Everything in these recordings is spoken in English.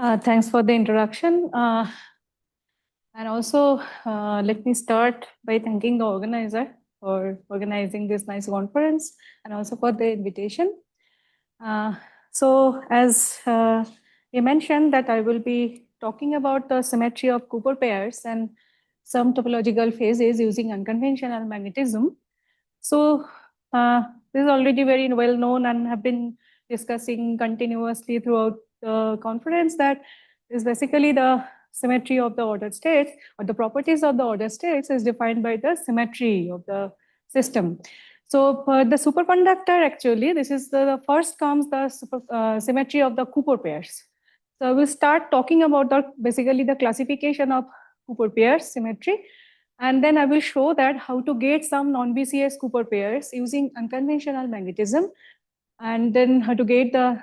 Thanks for the introduction. And also, let me start by thanking the organizer for organizing this nice conference and also for the invitation. So as we mentioned that I will be talking about the symmetry of Cooper pairs and some topological phases using unconventional magnetism. So this is already very well known and have been discussing continuously throughout the conference that is basically the symmetry of the ordered states or the properties of the ordered states is defined by the symmetry of the system. So for the superconductor, actually, this is the first comes the symmetry of the Cooper pairs. So we'll start talking about basically the classification of Cooper pairs symmetry. And then I will show that how to get some non-BCS Cooper pairs using unconventional magnetism, and then how to get the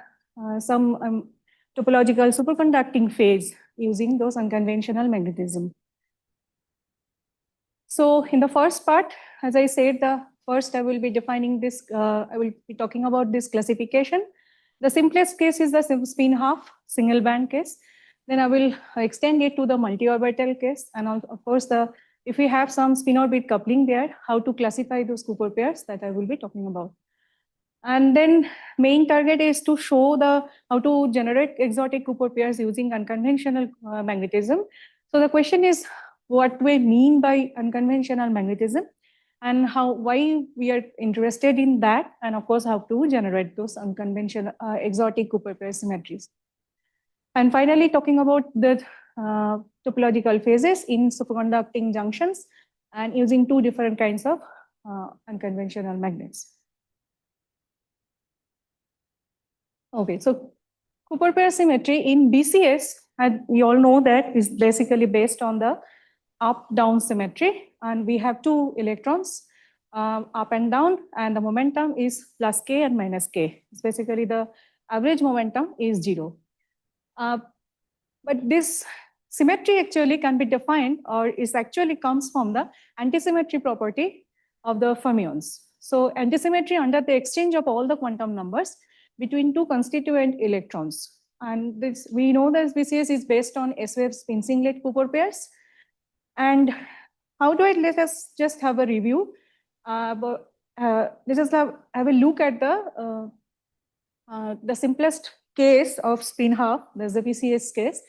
some topological superconducting phase using those unconventional magnetism. So in the first part, as I said, first I will be defining this, I will be talking about this classification. The simplest case is the spin half single band case. Then I will extend it to the multi-orbital case, and of course if we have some spin orbit coupling there, how to classify those Cooper pairs that I will be talking about. And then main target is to show how to generate exotic Cooper pairs using unconventional magnetism. So the question is what we mean by unconventional magnetism and why we are interested in that, and of course how to generate those unconventional exotic Cooper pair symmetries. And finally, talking about the topological phases in superconducting junctions and using two different kinds of unconventional magnets. Okay, so Cooper pair symmetry in BCS, we all know that is basically based on the up-down symmetry, and we have two electrons up and down, and the momentum is plus k and minus k. It's basically the average momentum is 0. But this symmetry actually can be defined, or is actually comes from the antisymmetry property of the fermions. So antisymmetry under the exchange of all the quantum numbers between two constituent electrons. And this, we know that BCS is based on S-wave spin singlet Cooper pairs. And how do it? Let us just have a review. Let us have a look at the simplest case of spin half. There's the BCS case.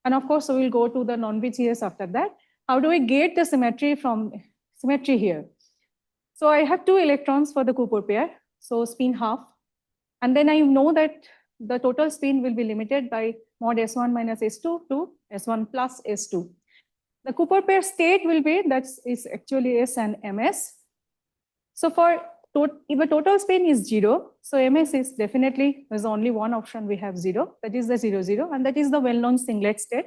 And of course, we will go to the non-BCS after that. How do we get the symmetry from symmetry here? So I have two electrons for the Cooper pair. So spin half. And then I know that the total spin will be limited by mod S1 minus S2 to S1 plus S2. The Cooper pair state will be, that is actually S and MS. So if the total spin is 0, so MS is definitely, there's only one option we have 0, that is the 0, 0, and that is the well-known singlet state.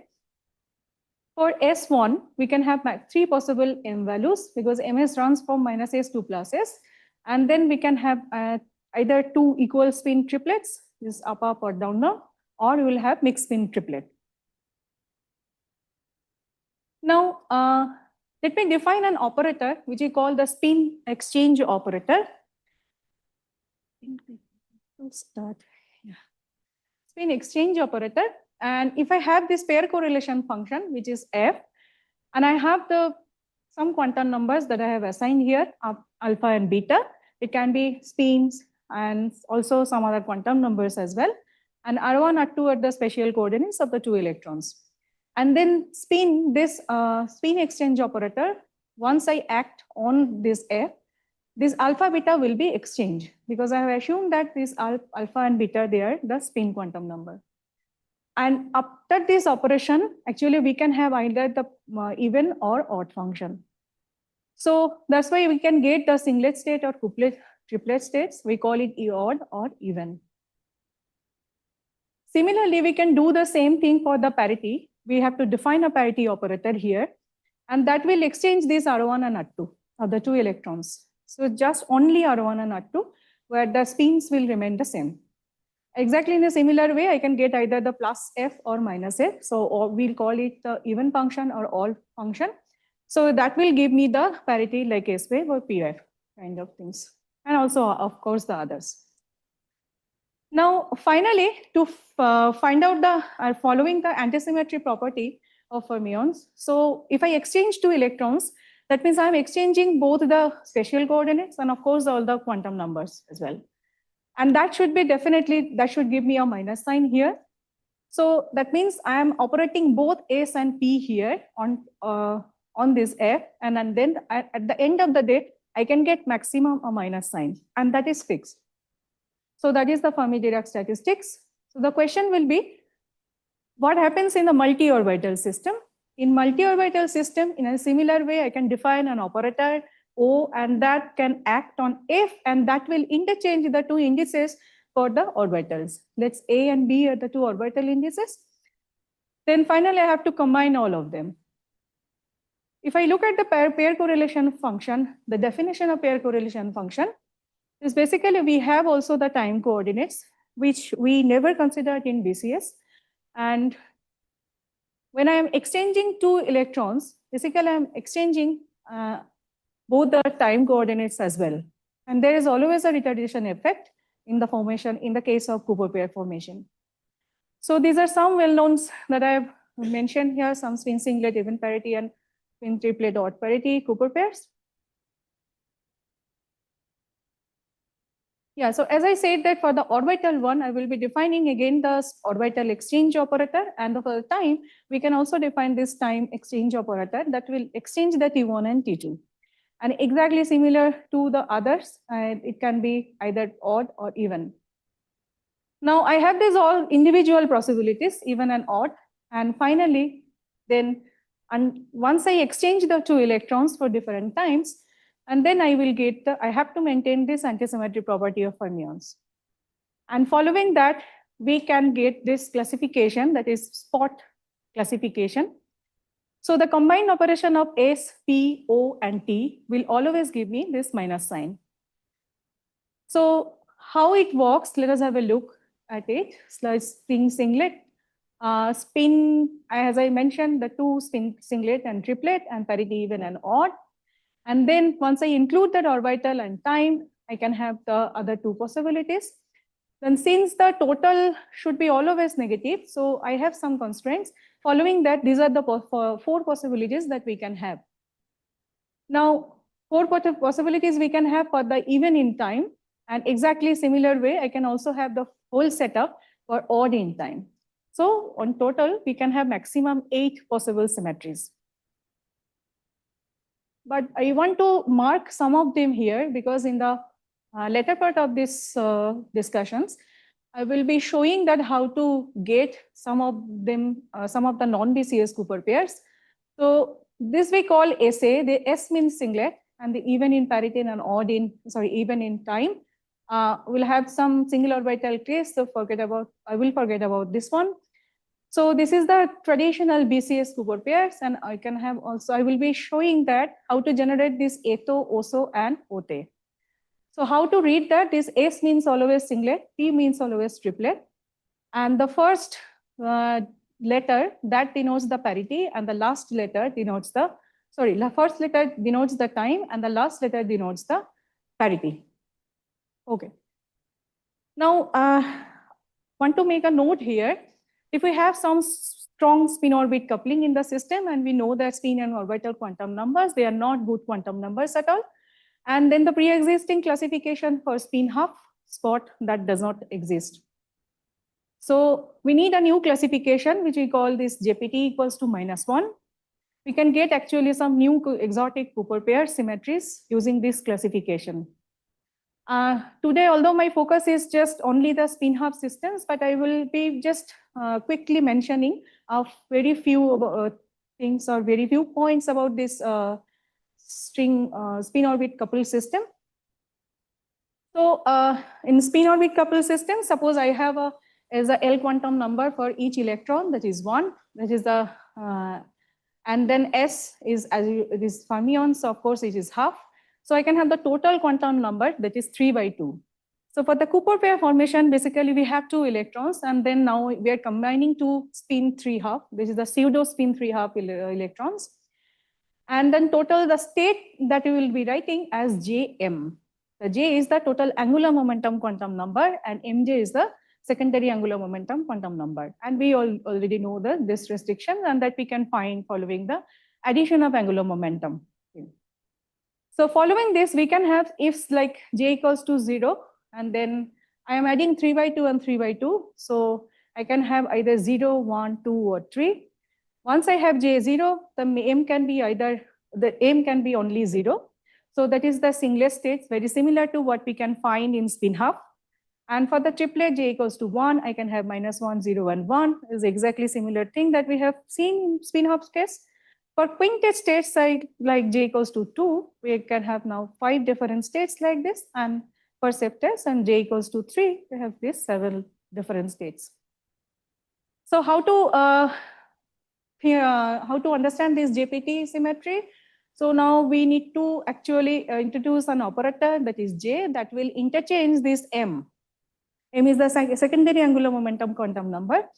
For S1, we can have 3 possible M values because MS runs from minus S to plus S, and then we can have either 2 equal spin triplets, is up, up, or down, down, or we will have mixed spin triplet. Now, let me define an operator which we call the spin exchange operator. Start. Yeah. Spin exchange operator. And if I have this pair correlation function, which is F, and I have some quantum numbers that I have assigned here, alpha and beta, it can be spins and also some other quantum numbers as well. And R1, R2 are the spatial coordinates of the two electrons. And then spin this spin exchange operator, once I act on this F, this alpha beta will be exchanged because I have assumed that this alpha and beta, they are the spin quantum number. And after this operation, actually we can have either the even or odd function. So that's why we can get the singlet state or triplet states. We call it odd or even. Similarly, we can do the same thing for the parity. We have to define a parity operator here, and that will exchange this R1 and R2 of the two electrons. So just only R1 and R2, where the spins will remain the same. Exactly in a similar way, I can get either the plus F or minus F. So we'll call it the even function or odd function. So that will give me the parity like S-wave or P-wave kind of things. And also, of course, the others. Now, finally, to find out following the antisymmetry property of fermions. So if I exchange two electrons, that means I'm exchanging both the spatial coordinates and of course all the quantum numbers as well. And that should be definitely, that should give me a minus sign here. So that means I am operating both S and P here on this F, and then at the end of the day, I can get maximum a minus sign, and that is fixed. So that is the Fermi-Dirac statistics. So the question will be, what happens in the multi-orbital system? In multi-orbital system, in a similar way, I can define an operator O, and that can act on F, and that will interchange the two indices for the orbitals. Let's A and B are the two orbital indices. Then finally, I have to combine all of them. If I look at the pair correlation function, the definition of pair correlation function is basically we have also the time coordinates, which we never considered in BCS. And when I am exchanging two electrons, basically I'm exchanging both the time coordinates as well. And there is always a retardation effect in the formation, in the case of Cooper pair formation. So these are some well-knowns that I have mentioned here, some spin singlet, even parity, and spin triplet dot parity Cooper pairs. Yeah, so as I said that for the orbital one, I will be defining again the orbital exchange operator, and for the time, we can also define this time exchange operator that will exchange the T1 and T2. And exactly similar to the others, it can be either odd or even. Now I have these all individual possibilities, even and odd. And finally, then once I exchange the two electrons for different times, and then I will get I have to maintain this antisymmetry property of fermions. And following that, we can get this classification, that is spot classification. So the combined operation of S, P, O, and T will always give me this minus sign. So how it works, let us have a look at it. Spin singlet, spin, as I mentioned, the two spin singlet and triplet, and parity even and odd. And then once I include that orbital and time, I can have the other two possibilities. Then since the total should be always negative, so I have some constraints. Following that, these are the four possibilities that we can have. Now, four possibilities we can have for the even in time, and exactly similar way, I can also have the whole setup for odd in time. So on total, we can have maximum 8 possible symmetries. But I want to mark some of them here because in the later part of this discussions, I will be showing that how to get some of them, some of the non-BCS Cooper pairs. So this we call SA. The S means singlet, and the even in parity and odd in, even in time. We'll have some single orbital case. So I will forget about this one. So this is the traditional BCS Cooper pairs, and I can have also, I will be showing that how to generate this ETO, OSO, and OTE. So how to read that? This S means always singlet, P means always triplet. And the first letter that denotes the parity, and the last letter denotes the, the first letter denotes the time, and the last letter denotes the parity. Okay. Now, want to make a note here. If we have some strong spin-orbit coupling in the system, and we know that spin and orbital quantum numbers, they are not good quantum numbers at all. And then the pre-existing classification for spin half spot, that does not exist. So we need a new classification, which we call this JPT equals to -1. We can get actually some new exotic Cooper pair symmetries using this classification. Today, although my focus is just only the spin half systems, but I will be just quickly mentioning very few things or very few points about this string spin orbit couple system. So in spin orbit couple system, suppose I have a L quantum number for each electron, that is 1, that is the, and then S is it is fermions, so of course it is half. So I can have the total quantum number, that is 3/2. So for the Cooper pair formation, basically we have 2 electrons, and then now we are combining 2 spin 3/2. This is the pseudo spin 3/2 electrons. And then total the state that we will be writing as Jm. The J is the total angular momentum quantum number, and Mj is the secondary angular momentum quantum number. And we already know this restriction, and that we can find following the addition of angular momentum. Okay. So following this, we can have ifs like j equals to 0, and then I am adding 3 by 2 and 3 by 2. So I can have either 0, 1, 2, or 3. Once I have j0, the aim can be only 0. So that is the singlet state, very similar to what we can find in spin half. And for the triplet j equals to 1, I can have -1, 0, and 1 is exactly similar thing that we have seen in spin half case. For quintet states like j equals to 2, we can have now 5 different states like this, and for septets and j equals to 3, we have these several different states. So how to understand this JPT symmetry? So now we need to actually introduce an operator, that is J, that will interchange this M. M is the secondary angular momentum quantum number.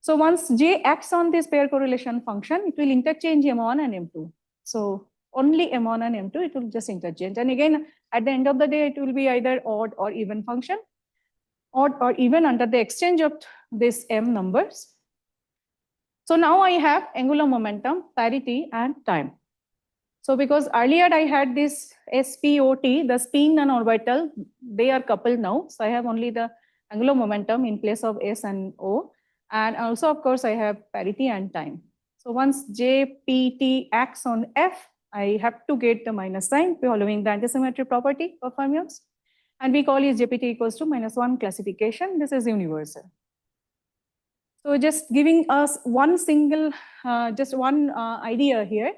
So once J acts on this pair correlation function, it will interchange M1 and M2. So only M1 and M2, it will just interchange. And again, at the end of the day, it will be either odd or even function, odd or even under the exchange of these M numbers. So now I have angular momentum, parity, and time. So because earlier I had this SPOT, the spin and orbital, they are coupled now. So I have only the angular momentum in place of S and O. And also, of course, I have parity and time. So once JPT acts on F, I have to get the minus sign following the antisymmetry property of fermions. And we call it JPT equals to -1 classification. This is universal. So just giving us one single, idea here,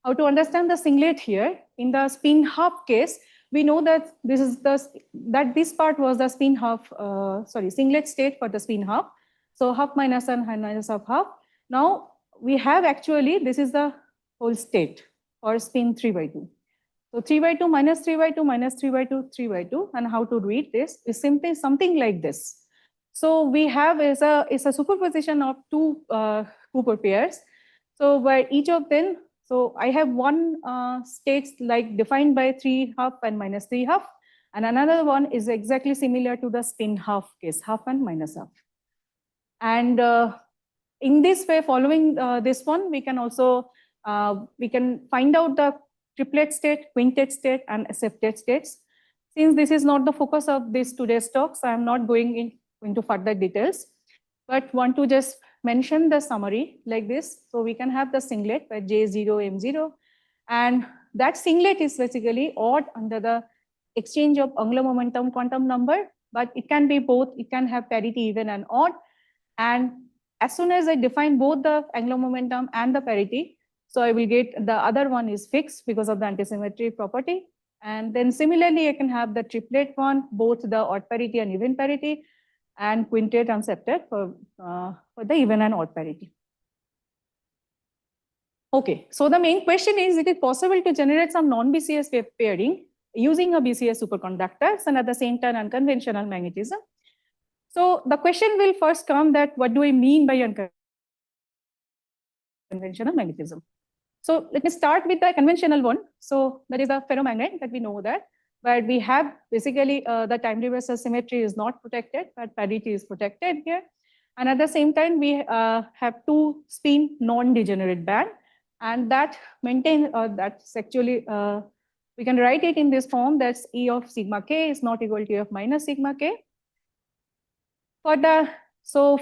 how to understand the singlet here. In the spin half case, we know that this part was the spin half, singlet state for the spin half. So half minus and minus of half. Now we have actually, this is the whole state for spin 3 by 2. So 3 by 2 minus 3 by 2 minus 3 by 2, 3 by 2. And how to read this is simply something like this. So we have is a superposition of two Cooper pairs. So where each of them, so I have one state like defined by 3 half and minus 3 half, and another one is exactly similar to the spin half case, half and minus half. And in this way, following this one, we can also we can find out the triplet state, quintet state, and septet states. Since this is not the focus of this today's talks, I am not going into further details, but want to just mention the summary like this. So we can have the singlet where J0, M0, and that singlet is basically odd under the exchange of angular momentum quantum number, but it can be both. It can have parity, even, and odd. And as soon as I define both the angular momentum and the parity, so I will get the other one is fixed because of the antisymmetry property. And then similarly, I can have the triplet one, both the odd parity and even parity, and quintet and septet for the even and odd parity. Okay, so the main question is, it possible to generate some non-BCS pairing using a BCS superconductors and at the same time unconventional magnetism? So the question will first come that what do I mean by unconventional magnetism? So let me start with the conventional one. So that is a ferromagnet that we know that, but we have basically the time reversal symmetry is not protected, but parity is protected here. And at the same time, we have two spin non-degenerate band, and that that's actually, we can write it in this form, that's E of sigma k is not equal to E of minus sigma k. For the, so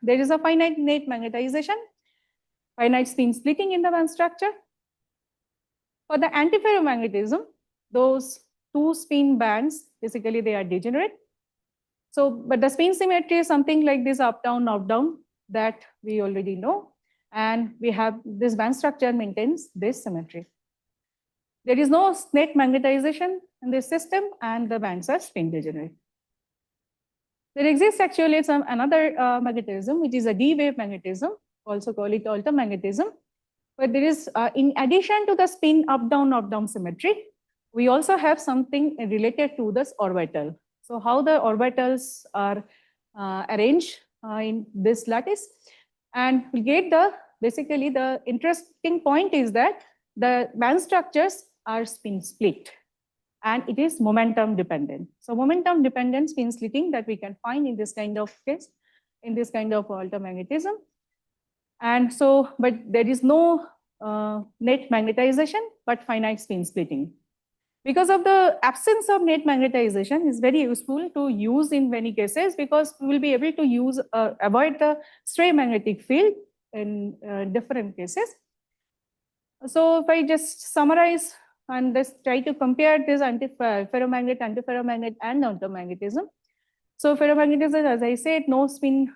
there is a finite net magnetization, finite spin splitting in the band structure. For the antiferromagnetism, those two spin bands, basically they are degenerate. So, but the spin symmetry is something like this up, down, that we already know. And we have this band structure maintains this symmetry. There is no net magnetization in this system, and the bands are spin degenerate. There exists actually another magnetism, which is a D-wave magnetism, also call it alter magnetism. But there is, in addition to the spin up-down symmetry, we also have something related to this orbital. So how the orbitals are arranged in this lattice. And we get basically the interesting point is that the band structures are spin split. and it is momentum dependent. So momentum dependent spin splitting that we can find in this kind of case, in this kind of altermagnetism. And so, but there is no net magnetization, but finite spin splitting. Because of the absence of net magnetization is very useful to use in many cases, because we will be able to use avoid the stray magnetic field in different cases. So if I just summarize and just try to compare this ferromagnet, antiferromagnet, and altermagnetism. So ferromagnetism, as I said, no spin,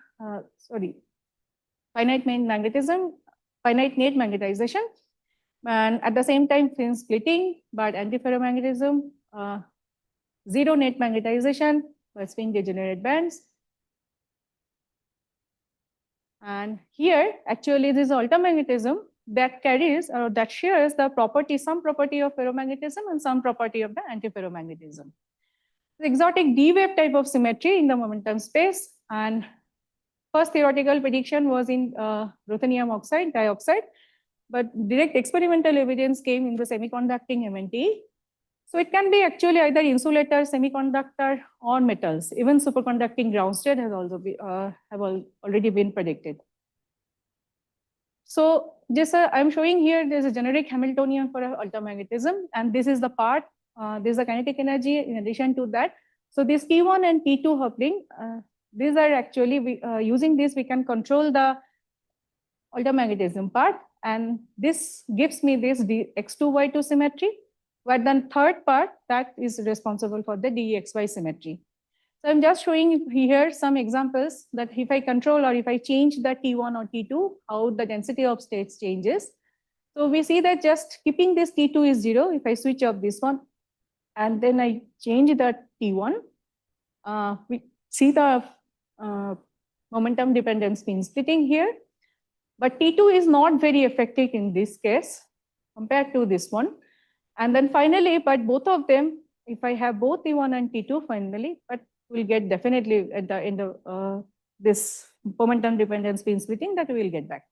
finite magnetism, finite net magnetization, and at the same time spin splitting, but antiferromagnetism, zero net magnetization, but spin degenerate bands. And here, actually, this altermagnetism that carries or that shares the property, some property of ferromagnetism and some property of the antiferromagnetism. The exotic D-wave type of symmetry in the momentum space, and first theoretical prediction was in ruthenium oxide, dioxide, but direct experimental evidence came in the semiconducting MNT. So it can be actually either insulator, semiconductor, or metals. Even superconducting ground state has also already been predicted. So just I'm showing here there's a generic Hamiltonian for altermagnetism, and this is the part. There's a kinetic energy in addition to that. So this T1 and T2 coupling, these are actually using this we can control the altermagnetism part, and this gives me this X2Y2 symmetry, where then third part that is responsible for the DXY symmetry. So I'm just showing here some examples that if I control or if I change the T1 or T2, how the density of states changes. So we see that just keeping this T2 is 0, if I switch off this one, and then I change the T1, we see the momentum dependent spin splitting here. But T2 is not very effective in this case compared to this one. And then finally, but both of them, if I have both T1 and T2 finally, but we'll get definitely at the end of this momentum dependent spin splitting that we will get back.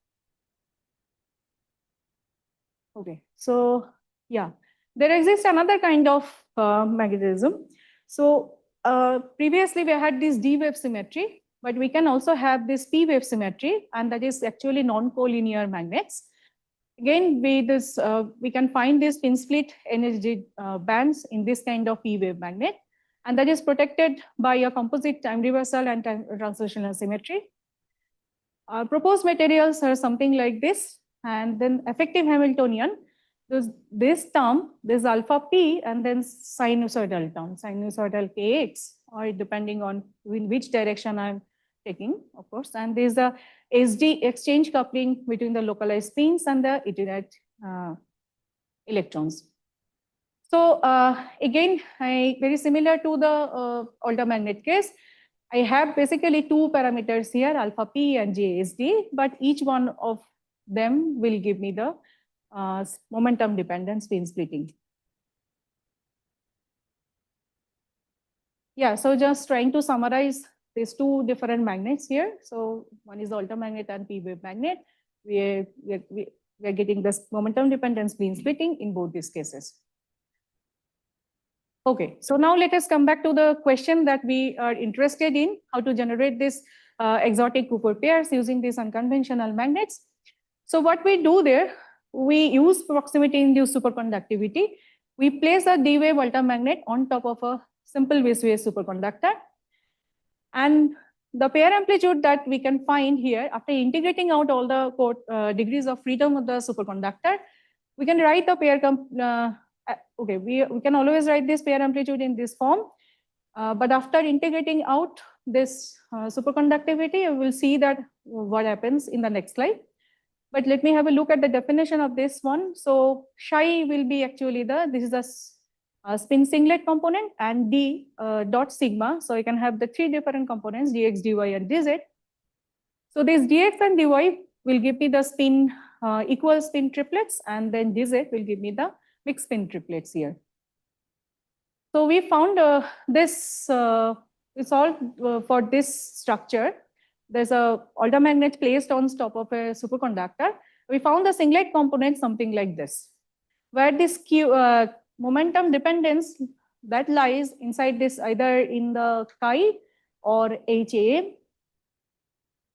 Okay, so yeah, there exists another kind of magnetism. So previously we had this D-wave symmetry, but we can also have this P-wave symmetry, and that is actually non-collinear magnets. Again, we can find these spin split energy bands in this kind of P-wave magnet, and that is protected by a composite time reversal and time translational symmetry. Proposed materials are something like this, and then effective Hamiltonian, this term, this alpha P, and then sinusoidal term, sinusoidal Kx, or depending on in which direction I'm taking, of course. And there's the SD exchange coupling between the localized spins and the itinerant electrons. So again, very similar to the altermagnet case, I have basically two parameters here, alpha P and JSD, but each one of them will give me the momentum dependent spin splitting. Yeah, so just trying to summarize these two different magnets here. So one is the altermagnet and P-wave magnet. We are getting this momentum dependent spin splitting in both these cases. Okay, so now let us come back to the question that we are interested in, how to generate this exotic Cooper pairs using these unconventional magnets. So what we do there, we use proximity-induced superconductivity. We place a D-wave altermagnet on top of a simple VSVS superconductor. And the pair amplitude that we can find here, after integrating out all the degrees of freedom of the superconductor, we can write the pair, okay, we can always write this pair amplitude in this form. But after integrating out this superconductivity, we will see that what happens in the next slide. But let me have a look at the definition of this one. So psi will be actually this is a spin singlet component, and d dot sigma. So you can have the three different components, dx, dy, and dz. So this dx and dy will give me the spin equal spin triplets, and then dz will give me the mixed spin triplets here. So we found this, it's all for this structure. There's a altermagnet placed on top of a superconductor. We found the singlet component something like this, where this momentum dependence that lies inside this either in the chi or HA.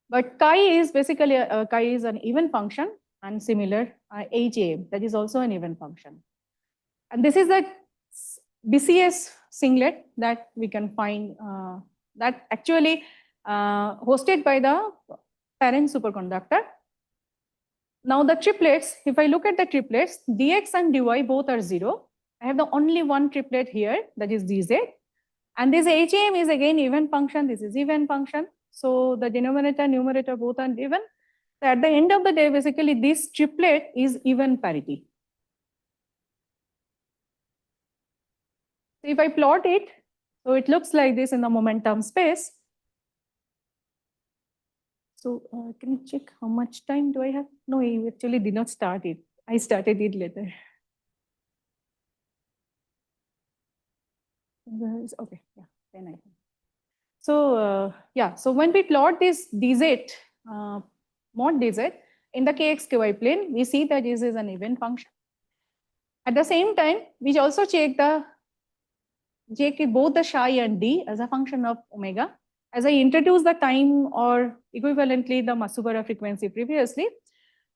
But chi is basically, chi is an even function, and similar HA, that is also an even function. And this is the BCS singlet that we can find that actually hosted by the parent superconductor. Now the triplets, if I look at the triplets, dx and dy both are 0. I have the only one triplet here, that is dz. And this HAM is again even function, this is even function. So the denominator and numerator both are even. So at the end of the day, basically this triplet is even parity. So if I plot it, so it looks like this in the momentum space. So can you check how much time do I have? No, I actually did not start it. I started it later. Okay, yeah, then I think. So yeah, so when we plot this dz, mod dz, in the kx-ky plane, we see that this is an even function. At the same time, we also check both the psi and d as a function of omega. As I introduced the time or equivalently the Masubara frequency previously.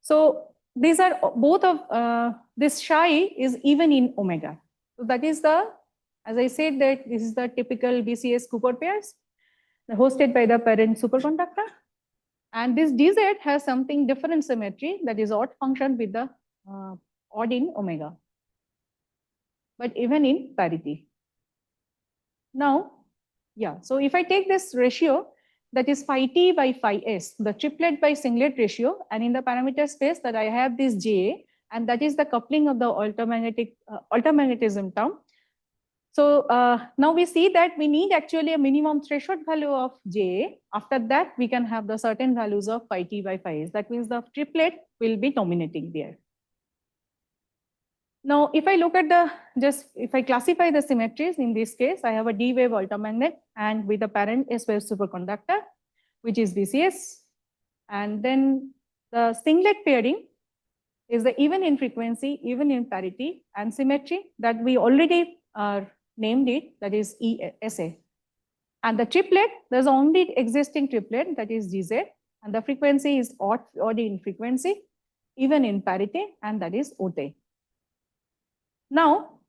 So these are both of this psi is even in omega. So that is the, as I said, that this is the typical BCS Cooper pairs hosted by the parent superconductor. And this dz has something different symmetry, that is odd function with the odd in omega, but even in parity. Now, yeah, so if I take this ratio, that is phi t by phi s, the triplet by singlet ratio, and in the parameter space that I have this Ja, and that is the coupling of the altermagnetism term. So now we see that we need actually a minimum threshold value of Ja. After that, we can have the certain values of phi t by phi s. That means the triplet will be dominating there. Now, if I look at if I classify the symmetries, in this case, I have a D wave altermagnet and with a parent S wave superconductor, which is BCS. And then the singlet pairing is the even in frequency, even in parity, and symmetry that we already named it, that is ESA. And the triplet, there's only existing triplet, that is GZ, and the frequency is odd in frequency, even in parity, and that is OT. Now,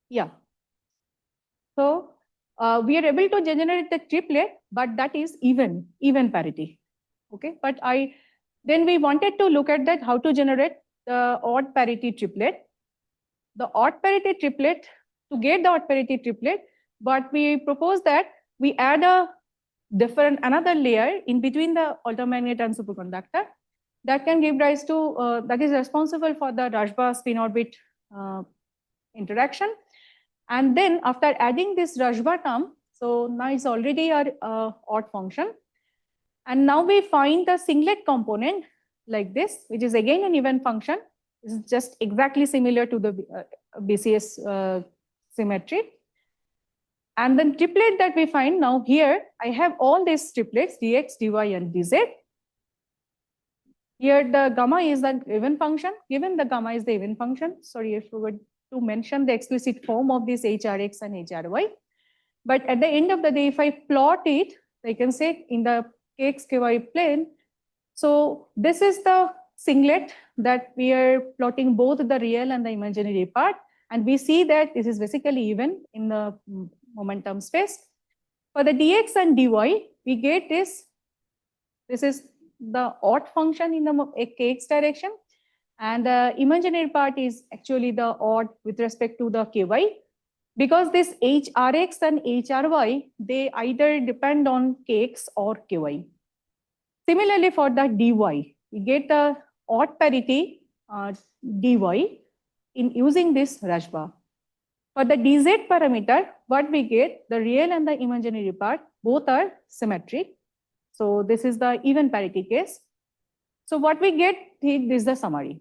yeah. So we are able to generate the triplet, but that is even parity. Okay, but then we wanted to look at that, how to generate the odd parity triplet. The odd parity triplet, to get the odd parity triplet, but we propose that we add another layer in between the altermagnet and superconductor that can give rise to, that is responsible for the Rashba spin orbit interaction. And then after adding this Rashba term, so now it's already our odd function. And now we find the singlet component like this, which is again an even function. It's just exactly similar to the BCS symmetry. And then triplet that we find now here, I have all these triplets, dx, dy, and dz. Here the gamma is the even function. Given the gamma is the even function, sorry, I forgot to mention the explicit form of this HRX and HRY. But at the end of the day, if I plot it, I can say in the kx-ky plane. So this is the singlet that we are plotting both the real and the imaginary part. And we see that this is basically even in the momentum space. For the dx and dy, we get this. This is the odd function in the kx direction. And the imaginary part is actually the odd with respect to the ky. Because this HRX and HRY, they either depend on kx or ky. Similarly, for the dy, we get the odd parity dy in using this Rashba. For the dz parameter, what we get, the real and the imaginary part, both are symmetric. So this is the even parity case. So what we get, this is the summary.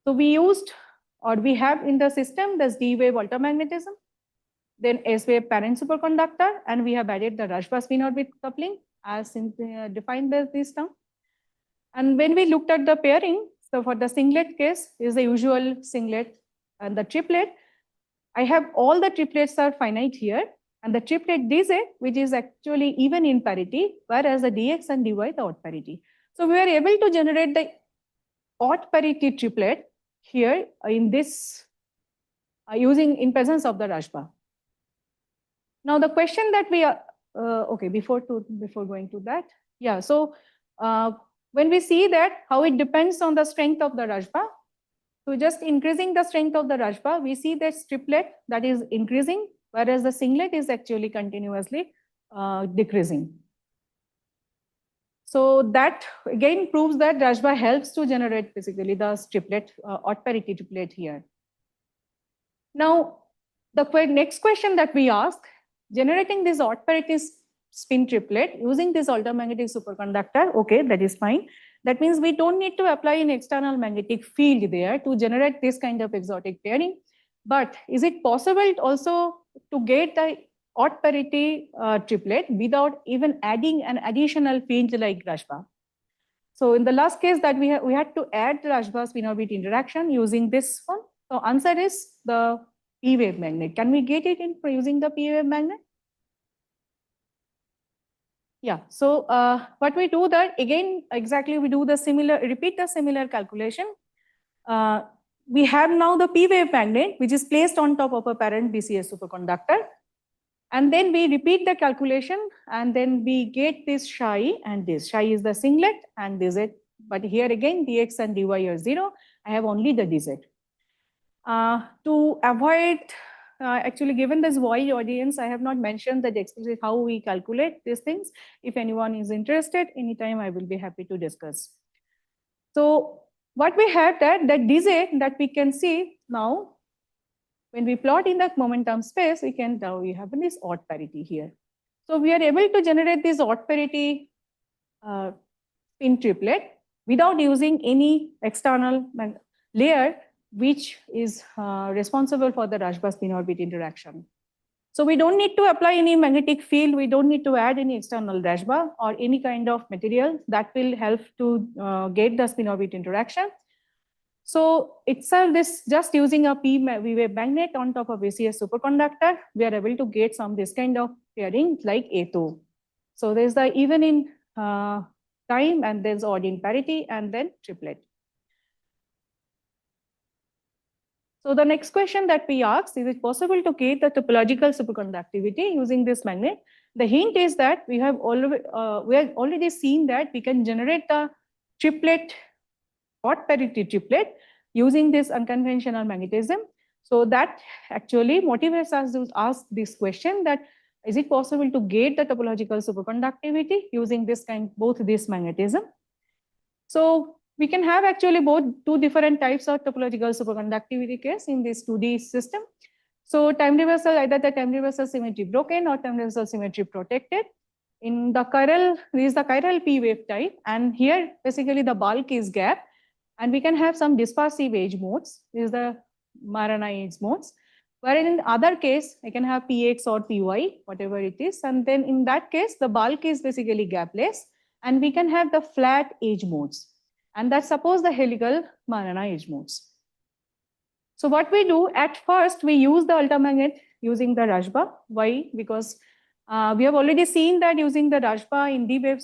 So we used, or we have in the system, this D wave altermagnetism, then S wave parent superconductor, and we have added the Rashba spin orbit coupling as defined by this term. And when we looked at the pairing, so for the singlet case is the usual singlet and the triplet, I have all the triplets are finite here, and the triplet dz, which is actually even in parity, whereas the dx and dy the odd parity. So we are able to generate the odd parity triplet here in this using in presence of the Rajba. Now the question that we are okay, before going to that, yeah. So when we see that how it depends on the strength of the Rajba, so just increasing the strength of the Rajba, we see that triplet that is increasing, whereas the singlet is actually continuously decreasing. So that again proves that Rajba helps to generate basically the triplet, odd parity triplet here. Now, the next question that we ask, generating this odd parity spin triplet using this altermagnetic superconductor, okay, that is fine. That means we don't need to apply an external magnetic field there to generate this kind of exotic pairing. But is it possible also to get the odd parity triplet without even adding an additional field like Rajba? So in the last case that we had to add Rajba spin-orbit interaction using this one. So answer is the P wave magnet. Can we get it in using the P wave magnet? Yeah. So what we do that again, exactly we do the similar, repeat the similar calculation. We have now the P wave magnet, which is placed on top of a parent BCS superconductor. And then we repeat the calculation, and then we get this psi and this. Psi is the singlet and dz. But here again, dx and dy are 0. I have only the dz. To avoid, actually given this wide audience, I have not mentioned that explicitly how we calculate these things. If anyone is interested, anytime I will be happy to discuss. So what we have that dz that we can see now, when we plot in the momentum space, we have this odd parity here. So we are able to generate this odd parity spin triplet without using any external layer which is responsible for the Rajba spin orbit interaction. So we don't need to apply any magnetic field, we don't need to add any external Rajba or any kind of material that will help to get the spin orbit interaction. So itself, this just using a P wave magnet on top of BCS superconductor, we are able to get some this kind of pairing like A2. So there's the even in time, and there's odd in parity, and then triplet. So the next question that we asked, is it possible to get the topological superconductivity using this magnet? The hint is that we have already seen that we can generate the triplet, odd parity triplet using this unconventional magnetism. So that actually motivates us to ask this question, that is it possible to get the topological superconductivity using this both this magnetism? So we can have actually both two different types of topological superconductivity case in this 2D system. So time reversal, either the time reversal symmetry broken or time reversal symmetry protected. In the chiral, this is the chiral P wave type, and here basically the bulk is gap. And we can have some dispersive edge modes. This is the Marana edge modes. Wherein in the other case, I can have Px or Py, whatever it is. And then in that case, the bulk is basically gapless. And we can have the flat edge modes. And that's suppose the helical Marana edge modes. So what we do, at first, we use the altermagnet using the Rajba. Why? Because we have already seen that using the Rajba in D-wave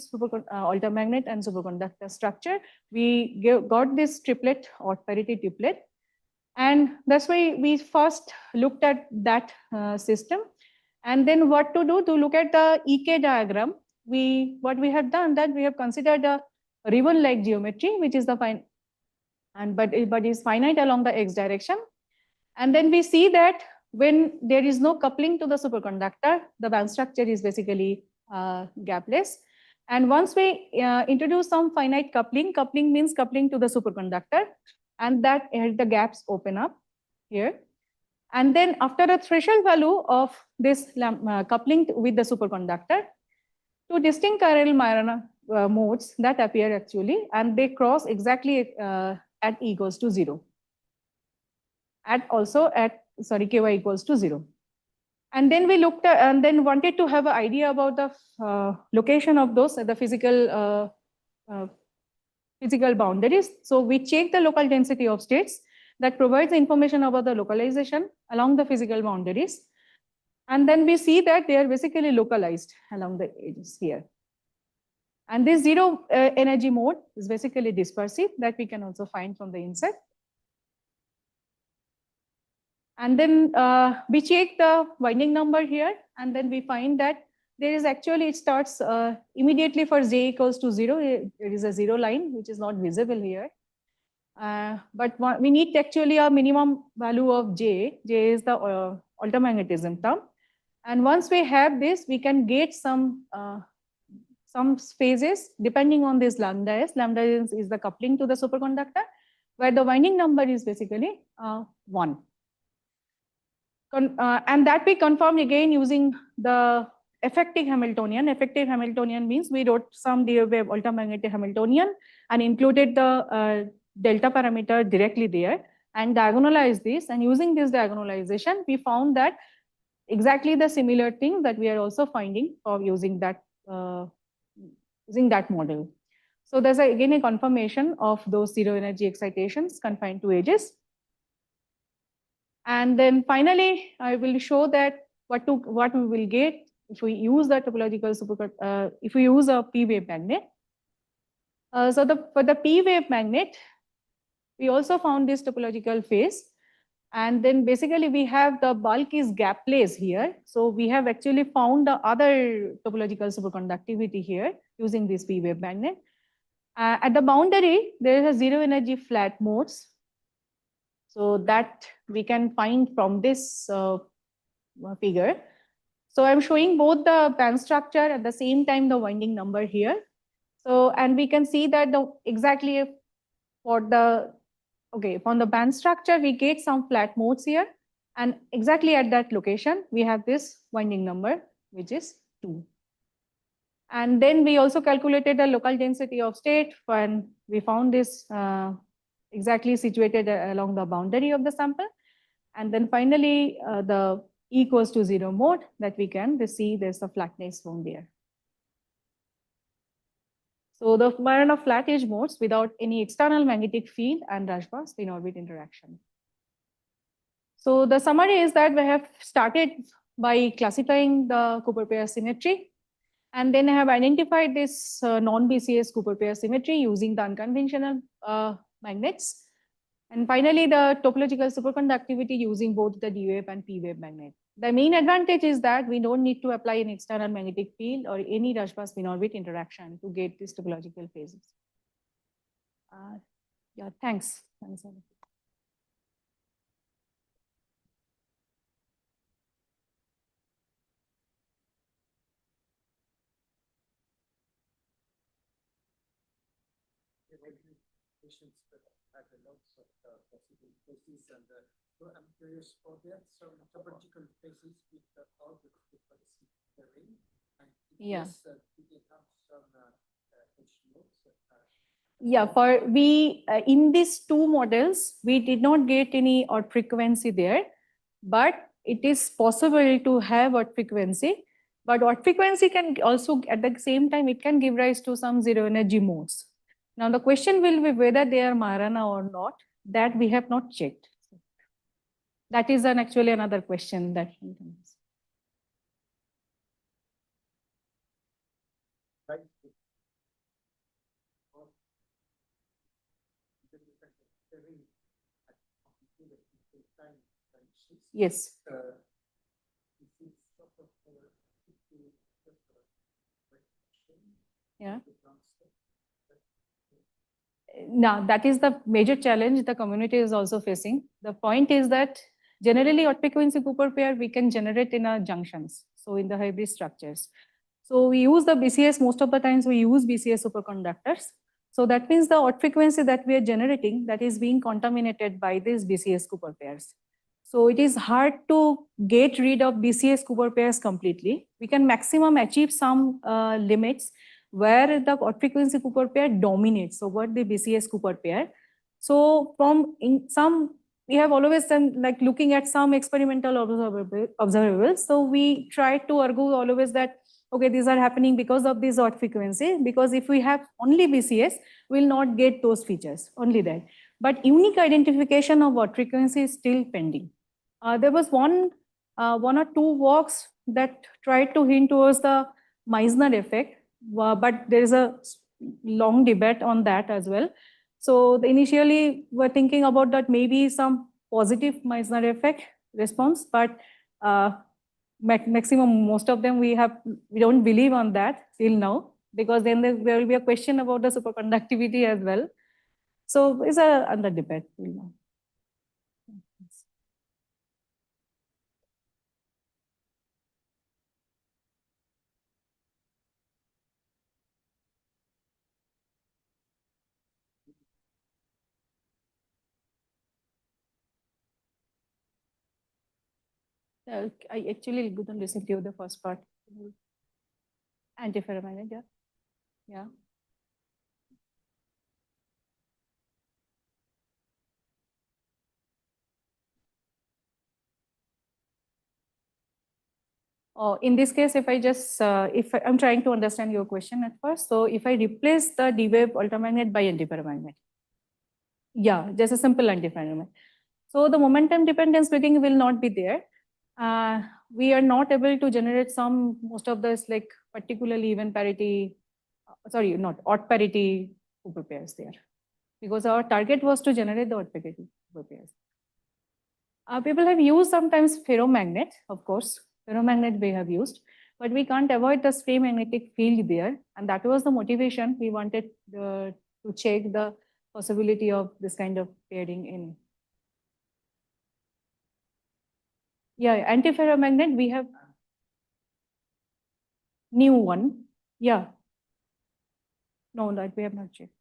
altermagnet and superconductor structure, we got this triplet or parity triplet. And that's why we first looked at that system. And then what to do to look at the EK diagram, what we have done that we have considered a ribbon-like geometry, which is the fine, but is finite along the x direction. And then we see that when there is no coupling to the superconductor, the band structure is basically gapless. And once we introduce some finite coupling means coupling to the superconductor, and that the gaps open up here. And then after a threshold value of this coupling with the superconductor, two distinct chiral Marana modes that appear actually, and they cross exactly at e equals to 0. Ky equals to 0. And then we looked at, and then wanted to have an idea about the location of those, the physical boundaries. So we check the local density of states. that provides information about the localization along the physical boundaries. And then we see that they are basically localized along the edges here. And this zero energy mode is basically dispersive that we can also find from the inside. And then we check the winding number here, and then we find that there is actually, it starts immediately for j equals to 0. There is a 0 line, which is not visible here. But we need actually a minimum value of j. J is the altermagnetism term. And once we have this, we can get some phases depending on this lambda s. Lambda is the coupling to the superconductor, where the winding number is basically 1. And that we confirm again using the effective Hamiltonian. Effective Hamiltonian means we wrote some D-wave altermagnetic Hamiltonian and included the delta parameter directly there and diagonalized this. And using this diagonalization, we found that exactly the similar thing that we are also finding for using that model. So there's again a confirmation of those zero energy excitations confined to edges. And then finally, I will show that what we will get if we use the topological if we use a p-wave magnet. So for the p-wave magnet, we also found this topological phase. And then basically we have the bulk is gapless here. So we have actually found the other topological superconductivity here using this p-wave magnet. At the boundary, there is a zero energy flat modes. So that we can find from this figure. So I'm showing both the band structure at the same time the winding number here. So, and we can see that exactly for the, from the band structure, we get some flat modes here. And exactly at that location, we have this winding number, which is 2. And then we also calculated the local density of state, and we found this exactly situated along the boundary of the sample. And then finally, the E equals to 0 mode that we can see there's a flatness found there. So the pattern of flat edge modes without any external magnetic field and Rajba spin-orbit interaction. So the summary is that we have started by classifying the Cooper pair symmetry, and then I have identified this non-BCS Cooper pair symmetry using the unconventional magnets. And finally, the topological superconductivity using both the D-wave and P-wave magnet. The main advantage is that we don't need to apply an external magnetic field or any Rajba spin-orbit interaction to get these topological phases. Yeah, thanks. That had lots of possible phases, and so I'm curious for that. Some topological phases with all the frequency terrain, and yeah, we can have some edge modes. Yeah, for we in these two models, we did not get any odd frequency there, but it is possible to have odd frequency. But odd frequency can also, at the same time, it can give rise to some zero energy modes. Now the question will be whether they are Majorana or not. That we have not checked. That is actually another question that we can ask. Right. Yes. Yeah. Now, that is the major challenge the community is also facing. The point is that generally odd frequency Cooper pair we can generate in our junctions, so in the hybrid structures. So we use the BCS, most of the times we use BCS superconductors. So that means the odd frequency that we are generating, that is being contaminated by these BCS Cooper pairs. So it is hard to get rid of BCS Cooper pairs completely. We can maximum achieve some limits where the odd frequency Cooper pair dominates over the BCS Cooper pair. So from we have always done like looking at some experimental observables. So we try to argue always that, okay, these are happening because of this odd frequency, because if we have only BCS, we'll not get those features, only that. but unique identification of what frequency is still pending. There was one or two works that tried to hint towards the Meissner effect, but there is a long debate on that as well. So initially we're thinking about that maybe some positive Meissner effect response, but maximum, most of them we don't believe on that till now, because then there will be a question about the superconductivity as well. So it's under debate till now. I actually couldn't listen to the first part. Antiferromagnet, yeah. Yeah. Oh, in this case, if I just, I'm trying to understand your question at first. So if I replace the D-wave ultramagnet by antiferromagnet. Yeah, just a simple antiferromagnet. So the momentum dependence splitting will not be there. We are not able to generate most of this like particularly even parity, sorry, not odd parity Cooper pairs there. Because our target was to generate the odd parity Cooper pairs. People have used sometimes ferromagnet, of course, ferromagnet we have used, but we can't avoid the free magnetic field there. And that was the motivation. We wanted to check the possibility of this kind of pairing in. Yeah, antiferromagnet, we have new one. Yeah. No, that we have not checked.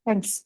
Thanks.